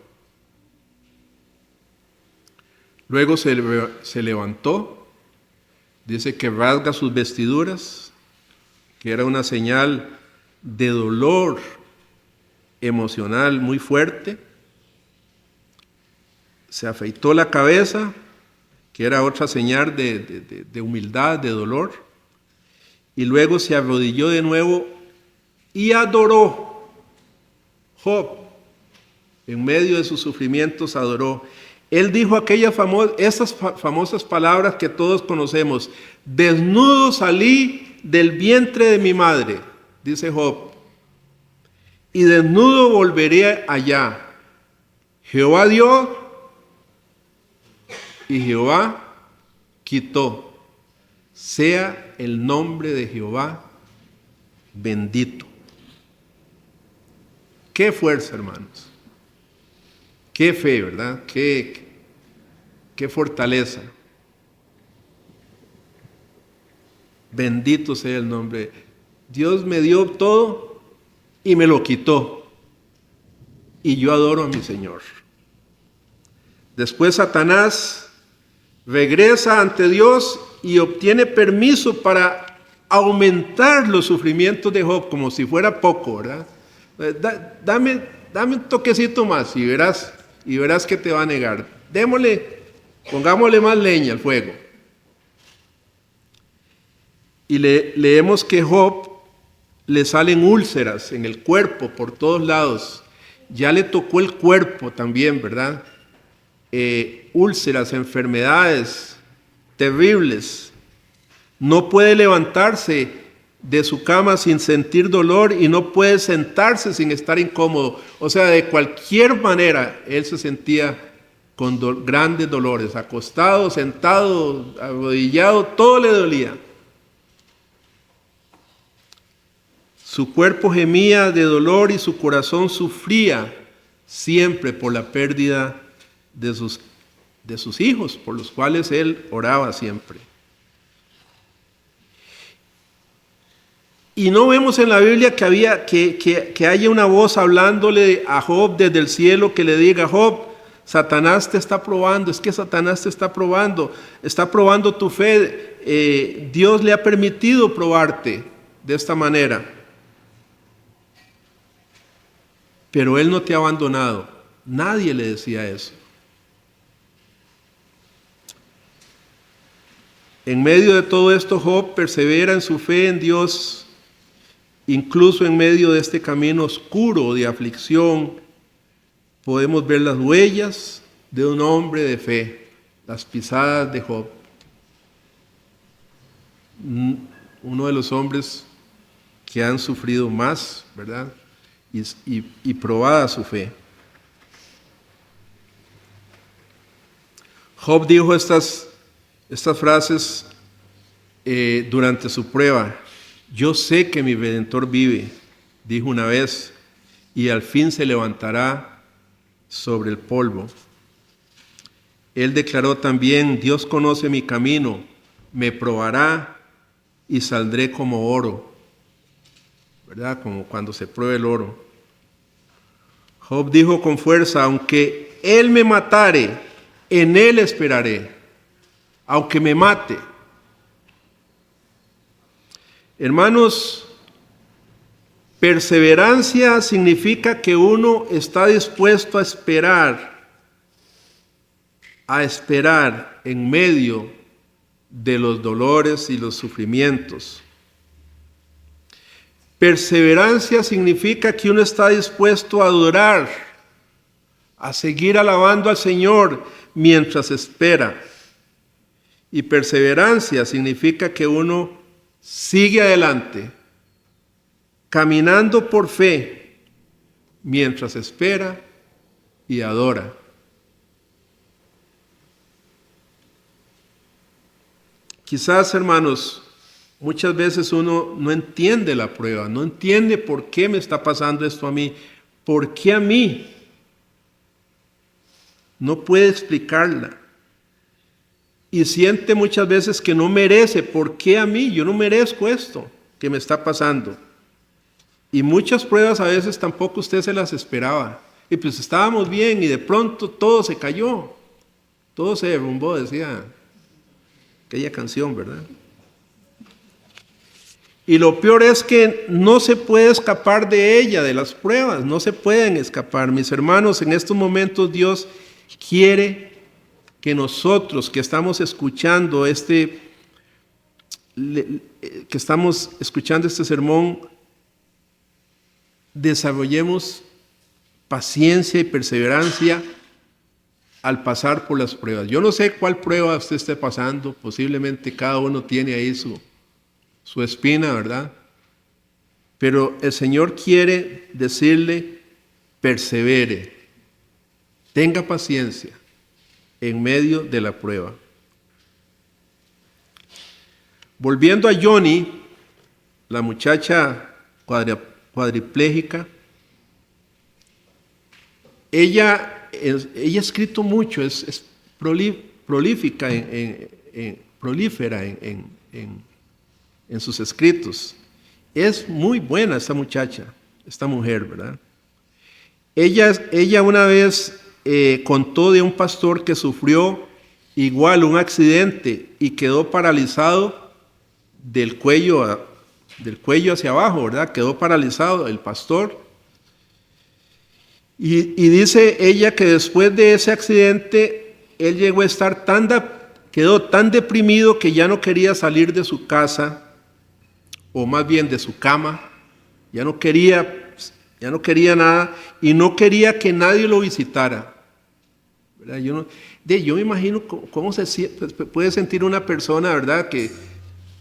Luego se levantó, dice que rasga sus vestiduras, que era una señal de dolor emocional muy fuerte. Se afeitó la cabeza, que era otra señal de humildad, de dolor. Y luego se arrodilló de nuevo y adoró. Job, en medio de sus sufrimientos, adoró. Él dijo esas famosas palabras que todos conocemos: desnudo salí del vientre de mi madre, dice Job, y desnudo volveré allá. Jehová dio y Jehová quitó. Sea el nombre de Jehová bendito. Qué fuerza, hermanos. Qué fe, ¿verdad? Qué fortaleza. Bendito sea el nombre. Dios me dio todo y me lo quitó. Y yo adoro a mi Señor. Después Satanás regresa ante Dios y obtiene permiso para aumentar los sufrimientos de Job, como si fuera poco, ¿verdad? Dame un toquecito más y verás que te va a negar. Pongámosle más leña al fuego. Y leemos que Job le salen úlceras en el cuerpo por todos lados. Ya le tocó el cuerpo también, ¿verdad? Úlceras, enfermedades terribles. No puede levantarse de su cama sin sentir dolor y no puede sentarse sin estar incómodo. O sea, de cualquier manera él se sentía con grandes dolores, acostado, sentado, arrodillado, todo le dolía. Su cuerpo gemía de dolor y su corazón sufría siempre por la pérdida de sus hijos, por los cuales él oraba siempre. Y no vemos en la Biblia que haya una voz hablándole a Job desde el cielo que le diga: Job, Satanás te está probando, es que Satanás te está probando tu fe, Dios le ha permitido probarte de esta manera. Pero él no te ha abandonado. Nadie le decía eso. En medio de todo esto, Job persevera en su fe en Dios, incluso en medio de este camino oscuro de aflicción. Podemos ver las huellas de un hombre de fe, las pisadas de Job. Uno de los hombres que han sufrido más, ¿verdad? Y probada su fe. Job dijo estas frases durante su prueba: yo sé que mi Redentor vive, dijo una vez, y al fin se levantará sobre el polvo. Él declaró también: Dios conoce mi camino, me probará y saldré como oro, ¿verdad? Como cuando se prueba el oro. Job dijo con fuerza: aunque Él me matare, en Él esperaré, aunque me mate. Hermanos, perseverancia significa que uno está dispuesto a esperar en medio de los dolores y los sufrimientos. Perseverancia significa que uno está dispuesto a adorar, a seguir alabando al Señor mientras espera. Y perseverancia significa que uno sigue adelante, caminando por fe, mientras espera y adora. Quizás, hermanos, muchas veces uno no entiende la prueba, no entiende por qué me está pasando esto a mí, por qué a mí. No puede explicarla. Y siente muchas veces que no merece. ¿Por qué a mí? Yo no merezco esto que me está pasando. Y muchas pruebas a veces tampoco usted se las esperaba. Y pues estábamos bien y de pronto todo se cayó. Todo se derrumbó, decía aquella canción, ¿verdad? Y lo peor es que no se puede escapar de ella, de las pruebas. No se pueden escapar. Mis hermanos, en estos momentos Dios quiere que nosotros que estamos escuchando este sermón, desarrollemos paciencia y perseverancia al pasar por las pruebas. Yo no sé cuál prueba usted esté pasando, posiblemente cada uno tiene ahí su espina, ¿verdad? Pero el Señor quiere decirle: persevere, tenga paciencia en medio de la prueba. Volviendo a Johnny, la muchacha cuadripléjica, ella ha escrito mucho, es prolífica, prolífera en sus escritos. Es muy buena esta muchacha, esta mujer, ¿verdad? Ella una vez contó de un pastor que sufrió igual un accidente y quedó paralizado del cuello hacia abajo, ¿verdad? Quedó paralizado el pastor. Y dice ella que después de ese accidente, él llegó a estar quedó tan deprimido que ya no quería salir de su casa, o más bien de su cama, ya no quería nada y no quería que nadie lo visitara. ¿Verdad? Yo me imagino cómo se puede sentir una persona, ¿verdad? Que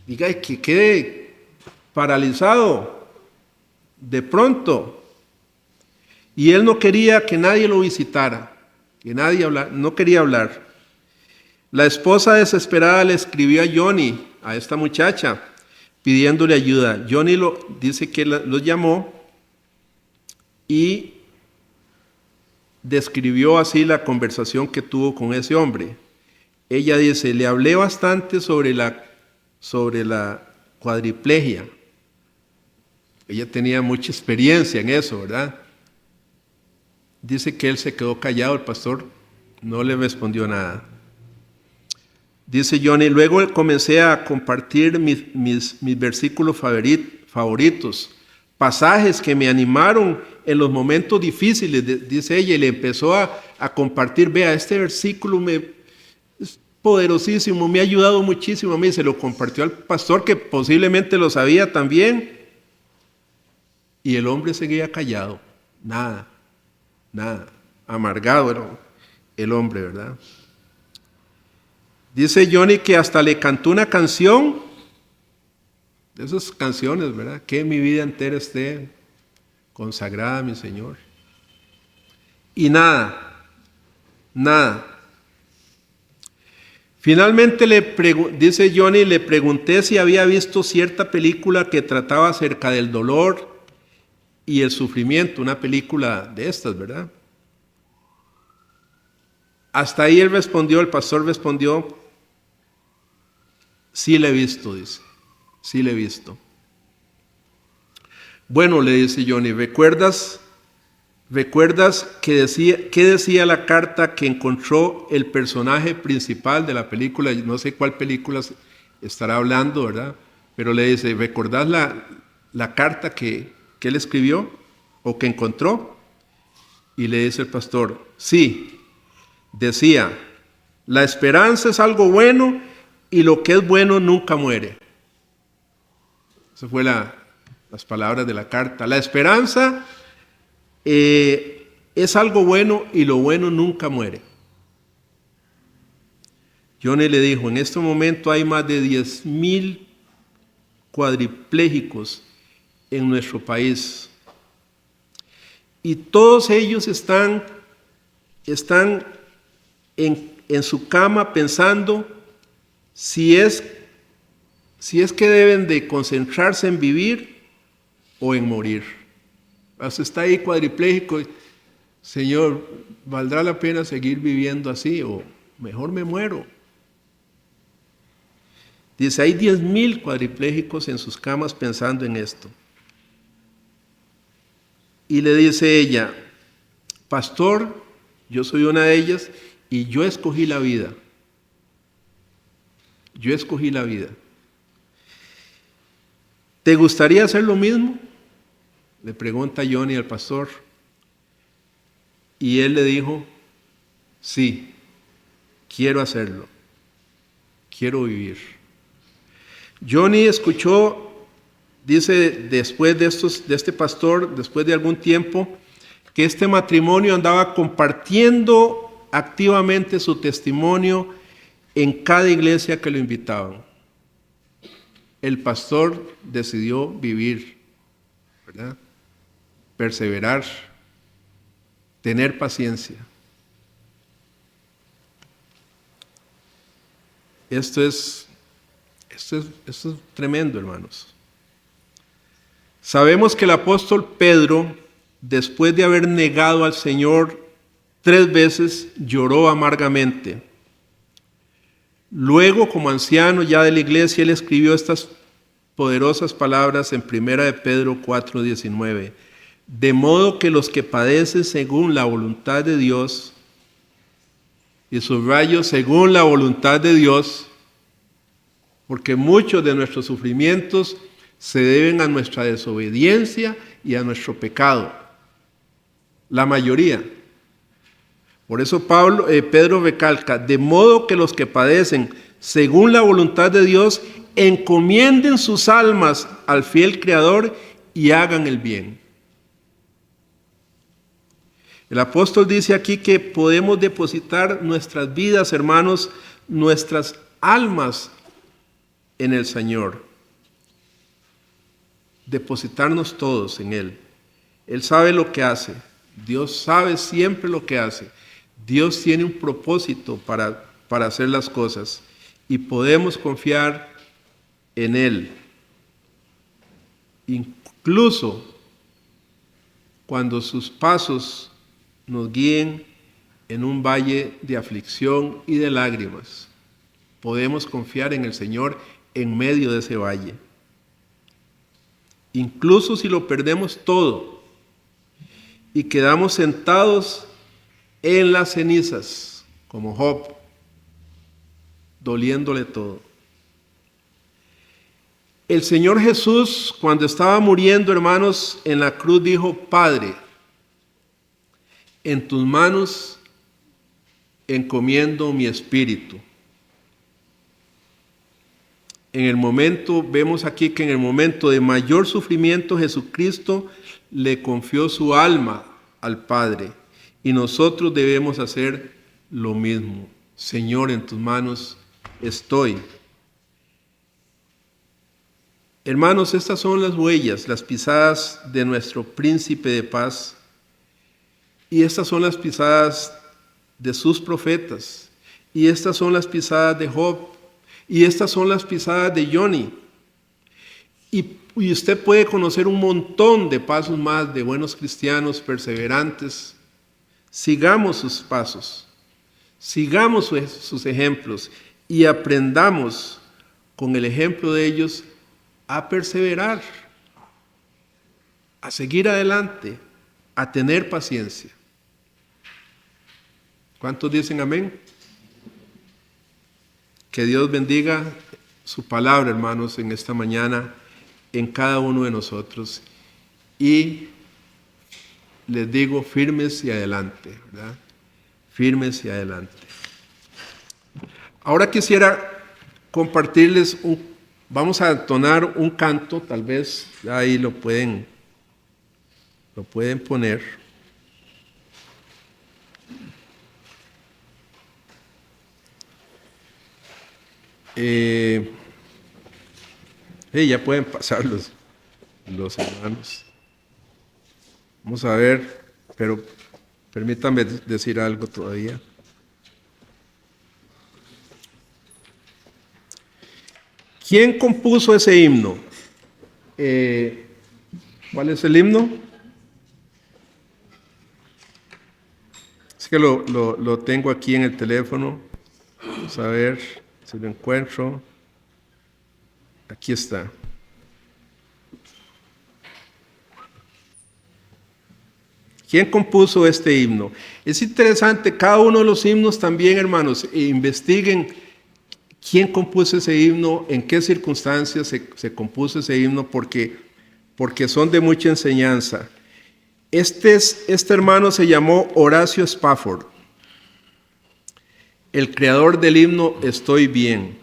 diga que quede paralizado de pronto. Y él no quería que nadie lo visitara, no quería hablar. La esposa desesperada le escribió a Johnny, a esta muchacha, pidiéndole ayuda. Johnny dice que lo llamó y describió así la conversación que tuvo con ese hombre. Ella dice: le hablé bastante sobre la cuadriplegia. Ella tenía mucha experiencia en eso, ¿verdad? Dice que él se quedó callado, el pastor no le respondió nada. Dice Johnny: luego comencé a compartir mis versículos favoritos, pasajes que me animaron en los momentos difíciles, dice ella, y le empezó a compartir: vea, este versículo es poderosísimo, me ha ayudado muchísimo a mí. Se lo compartió al pastor, que posiblemente lo sabía también, y el hombre seguía callado, nada, amargado era el hombre, ¿verdad? Dice Johnny que hasta le cantó una canción, de esas canciones, ¿verdad? Que mi vida entera esté consagrada a mi Señor. Y nada. Finalmente dice Johnny, le pregunté si había visto cierta película que trataba acerca del dolor y el sufrimiento, una película de estas, ¿verdad? Hasta ahí el pastor respondió, sí la he visto, dice, sí la he visto. Bueno, le dice Johnny, ¿recuerdas qué decía la carta que encontró el personaje principal de la película? No sé cuál película estará hablando, ¿verdad? Pero le dice, ¿recordás la carta que él escribió o que encontró? Y le dice el pastor, sí, decía, la esperanza es algo bueno y lo que es bueno nunca muere. Esas fueron las palabras de la carta. La esperanza es algo bueno y lo bueno nunca muere. Johnny le dijo, en este momento hay más de 10,000 cuadriplégicos en nuestro país. Y todos ellos están en su cama pensando si es que deben de concentrarse en vivir o en morir. Hasta está ahí cuadripléjico. Señor, ¿valdrá la pena seguir viviendo así o mejor me muero? Dice, hay 10,000 cuadriplégicos en sus camas pensando en esto. Y le dice ella, pastor, yo soy una de ellas y yo escogí la vida. Yo escogí la vida. ¿Te gustaría hacer lo mismo? Le pregunta Johnny al pastor. Y él le dijo, sí, quiero hacerlo. Quiero vivir. Johnny escuchó, dice, después de este pastor, después de algún tiempo, que este matrimonio andaba compartiendo activamente su testimonio en cada iglesia que lo invitaban. El pastor decidió vivir, ¿verdad? Perseverar, tener paciencia. Esto es tremendo, hermanos. Sabemos que el apóstol Pedro, después de haber negado al Señor 3 veces, lloró amargamente. Luego, como anciano ya de la iglesia, él escribió estas poderosas palabras en 1 de Pedro 4:19. De modo que los que padecen según la voluntad de Dios, y subrayo según la voluntad de Dios, porque muchos de nuestros sufrimientos se deben a nuestra desobediencia y a nuestro pecado. La mayoría. Por eso Pedro recalca, de modo que los que padecen según la voluntad de Dios encomienden sus almas al fiel Creador y hagan el bien. El apóstol dice aquí que podemos depositar nuestras vidas, hermanos, nuestras almas en el Señor. Depositarnos todos en Él. Él sabe lo que hace. Dios sabe siempre lo que hace. Dios tiene un propósito para hacer las cosas y podemos confiar en Él. Incluso cuando sus pasos nos guíen en un valle de aflicción y de lágrimas, podemos confiar en el Señor en medio de ese valle. Incluso si lo perdemos todo y quedamos sentados en las cenizas, como Job, doliéndole todo. El Señor Jesús, cuando estaba muriendo, hermanos, en la cruz dijo, Padre, en tus manos encomiendo mi espíritu. Vemos aquí que en el momento de mayor sufrimiento, Jesucristo le confió su alma al Padre. Y nosotros debemos hacer lo mismo. Señor, en tus manos estoy. Hermanos, estas son las huellas, las pisadas de nuestro príncipe de paz. Y estas son las pisadas de sus profetas. Y estas son las pisadas de Job. Y estas son las pisadas de Johnny. Y usted puede conocer un montón de pasos más de buenos cristianos perseverantes. Sigamos sus pasos. Sigamos sus ejemplos. Y aprendamos con el ejemplo de ellos a perseverar, a seguir adelante, a tener paciencia. ¿Cuántos dicen amén? Que Dios bendiga su palabra, hermanos, en esta mañana, en cada uno de nosotros. Y les digo, firmes y adelante, ¿verdad? Firmes y adelante. Ahora quisiera compartirles vamos a entonar un canto, tal vez ahí lo pueden poner. Ya pueden pasar los hermanos. Vamos a ver, pero permítanme decir algo todavía. ¿Quién compuso ese himno? ¿Cuál es el himno? Es que lo tengo aquí en el teléfono. Vamos a ver si lo encuentro. Aquí está. ¿Quién compuso este himno? Es interesante, cada uno de los himnos también, hermanos, investiguen quién compuso ese himno, en qué circunstancias se compuso ese himno, porque son de mucha enseñanza. Este hermano se llamó Horacio Spafford, el creador del himno Estoy bien,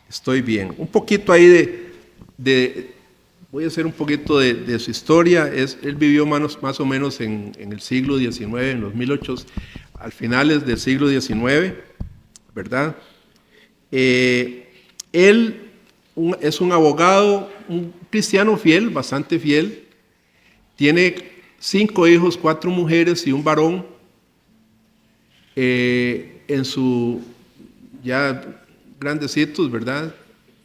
estoy bien. Un poquito ahí voy a hacer un poquito de su historia. Él vivió más o menos en el siglo XIX, en los 1800, al finales del siglo XIX, ¿verdad? Él es un abogado, un cristiano fiel, bastante fiel. Tiene 5 hijos, 4 mujeres y un varón. En su ya grandecitos, ¿verdad?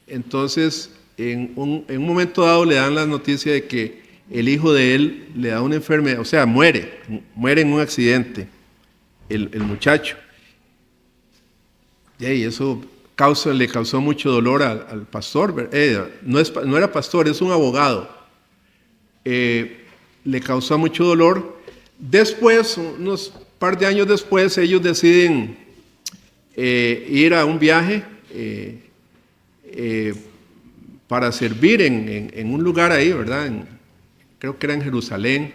Entonces, en un momento dado le dan la noticia de que el hijo de él le da una enfermedad, o sea, muere en un accidente, el muchacho. Y eso le causó mucho dolor al pastor. No era pastor, es un abogado. Le causó mucho dolor. Después, unos par de años después, ellos deciden ir a un viaje para servir en un lugar ahí, ¿verdad? Creo que era en Jerusalén.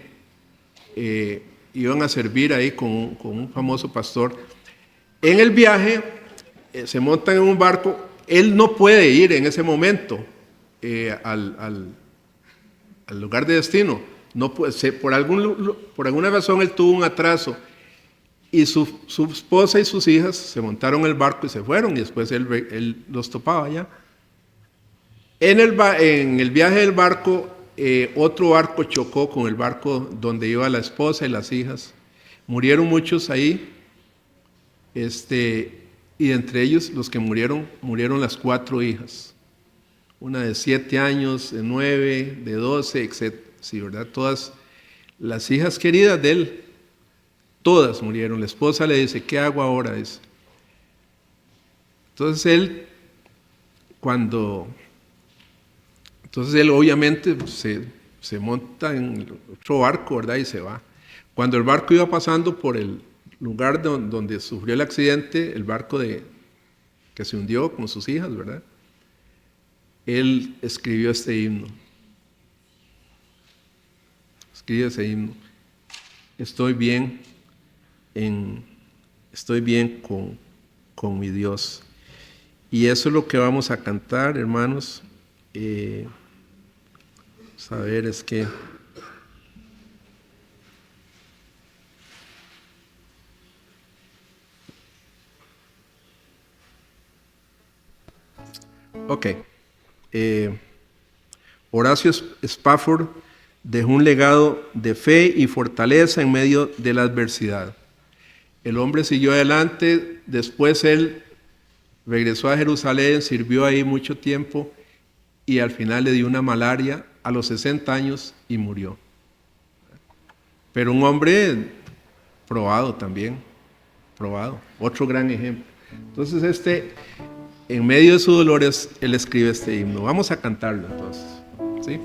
Iban a servir ahí con un famoso pastor. En el viaje se montan en un barco. Él no puede ir en ese momento al lugar de destino. No puede, por alguna razón él tuvo un atraso. Y su esposa y sus hijas se montaron en el barco y se fueron, y después él los topaba allá. En el viaje del barco, otro barco chocó con el barco donde iba la esposa y las hijas. Murieron muchos ahí, y entre ellos los que murieron las 4 hijas. Una de 7 años, de 9, de 12, etc. Sí, ¿verdad? Todas las hijas queridas de él, todas murieron. La esposa le dice, ¿qué hago ahora? Entonces él obviamente se monta en otro barco, ¿verdad? Y se va. Cuando el barco iba pasando por el lugar donde sufrió el accidente, el barco que se hundió con sus hijas, ¿verdad? Él escribió este himno. Escribe ese himno. Estoy bien con mi Dios. Y eso es lo que vamos a cantar, hermanos. Saber es que Horacio Spafford dejó un legado de fe y fortaleza en medio de la adversidad. El hombre siguió adelante, después él regresó a Jerusalén, sirvió ahí mucho tiempo y al final le dio una malaria a los 60 años y murió. Pero un hombre probado también, probado, otro gran ejemplo. Entonces en medio de sus dolores, él escribe este himno. Vamos a cantarlo entonces, ¿sí?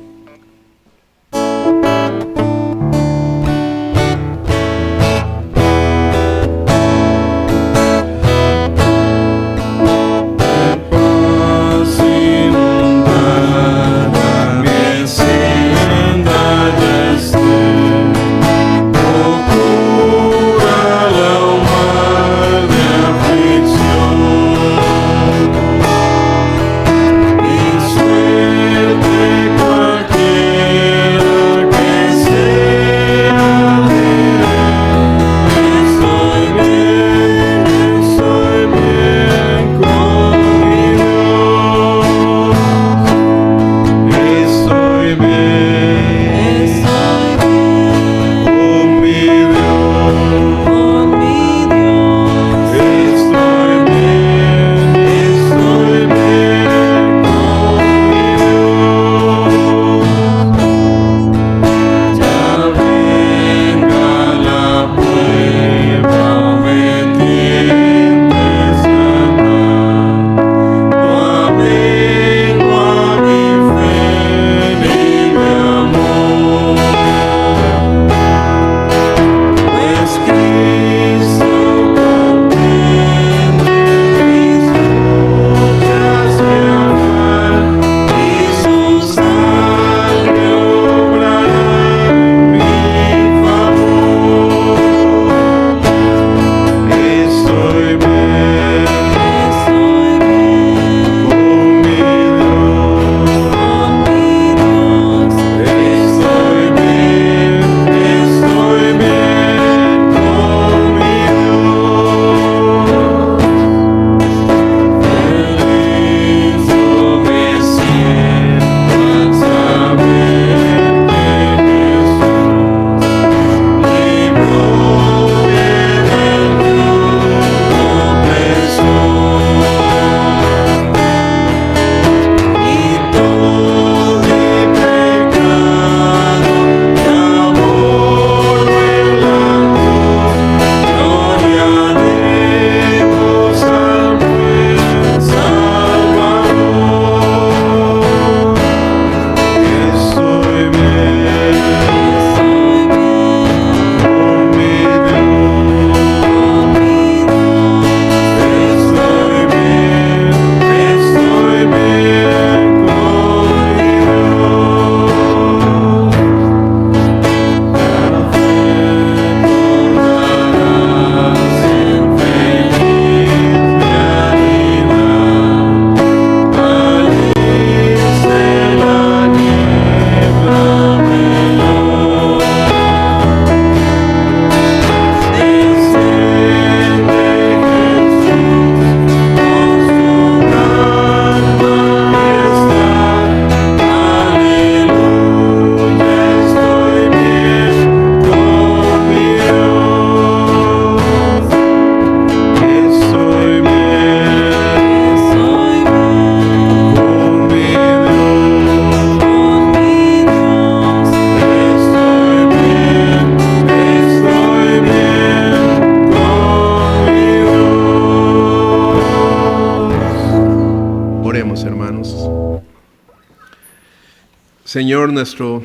Señor, nuestro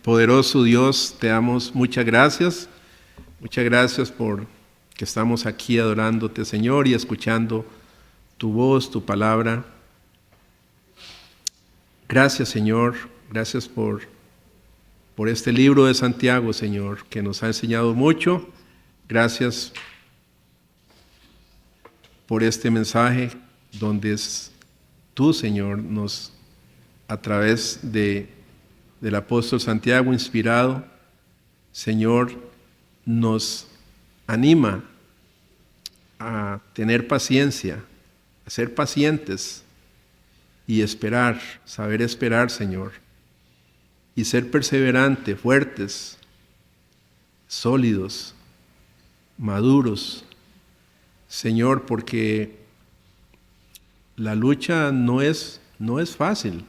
poderoso Dios, te damos muchas gracias. Muchas gracias por que estamos aquí adorándote, Señor, y escuchando tu voz, tu palabra. Gracias, Señor. Gracias por este libro de Santiago, Señor, que nos ha enseñado mucho. Gracias por este mensaje donde tú, Señor, a través del apóstol Santiago, inspirado, Señor, nos anima a tener paciencia, a ser pacientes y esperar, saber esperar, Señor, y ser perseverantes, fuertes, sólidos, maduros, Señor, porque la lucha no es fácil.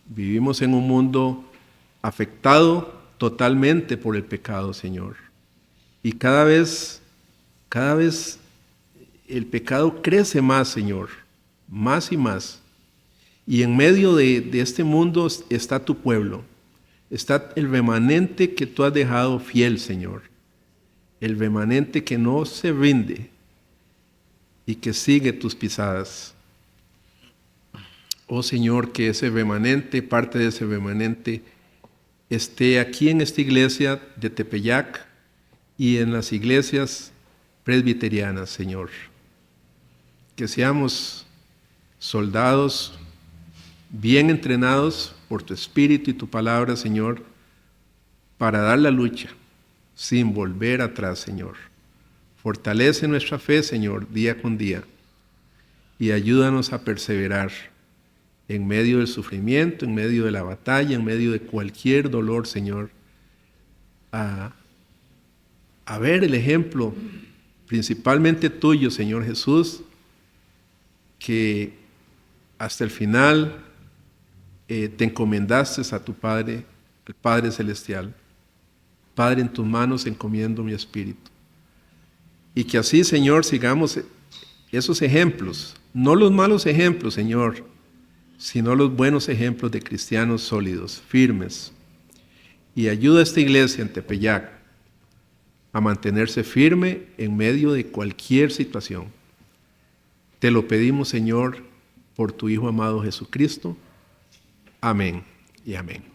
Vivimos en un mundo afectado totalmente por el pecado, Señor. Y cada vez el pecado crece más, Señor, más y más. Y en medio de este mundo está tu pueblo, está el remanente que tú has dejado fiel, Señor. El remanente que no se rinde y que sigue tus pisadas. Oh Señor, que ese remanente, parte de ese remanente, esté aquí en esta iglesia de Tepeyac y en las iglesias presbiterianas, Señor. Que seamos soldados bien entrenados por tu Espíritu y tu palabra, Señor, para dar la lucha sin volver atrás, Señor. Fortalece nuestra fe, Señor, día con día, y ayúdanos a perseverar en medio del sufrimiento, en medio de la batalla, en medio de cualquier dolor, Señor, a ver el ejemplo principalmente tuyo, Señor Jesús, que hasta el final te encomendaste a tu Padre, el Padre Celestial. Padre, en tus manos encomiendo mi espíritu. Y que así, Señor, sigamos esos ejemplos, no los malos ejemplos, Señor, sino los buenos ejemplos de cristianos sólidos, firmes. Y ayuda a esta iglesia en Tepeyac a mantenerse firme en medio de cualquier situación. Te lo pedimos, Señor, por tu Hijo amado Jesucristo. Amén y amén.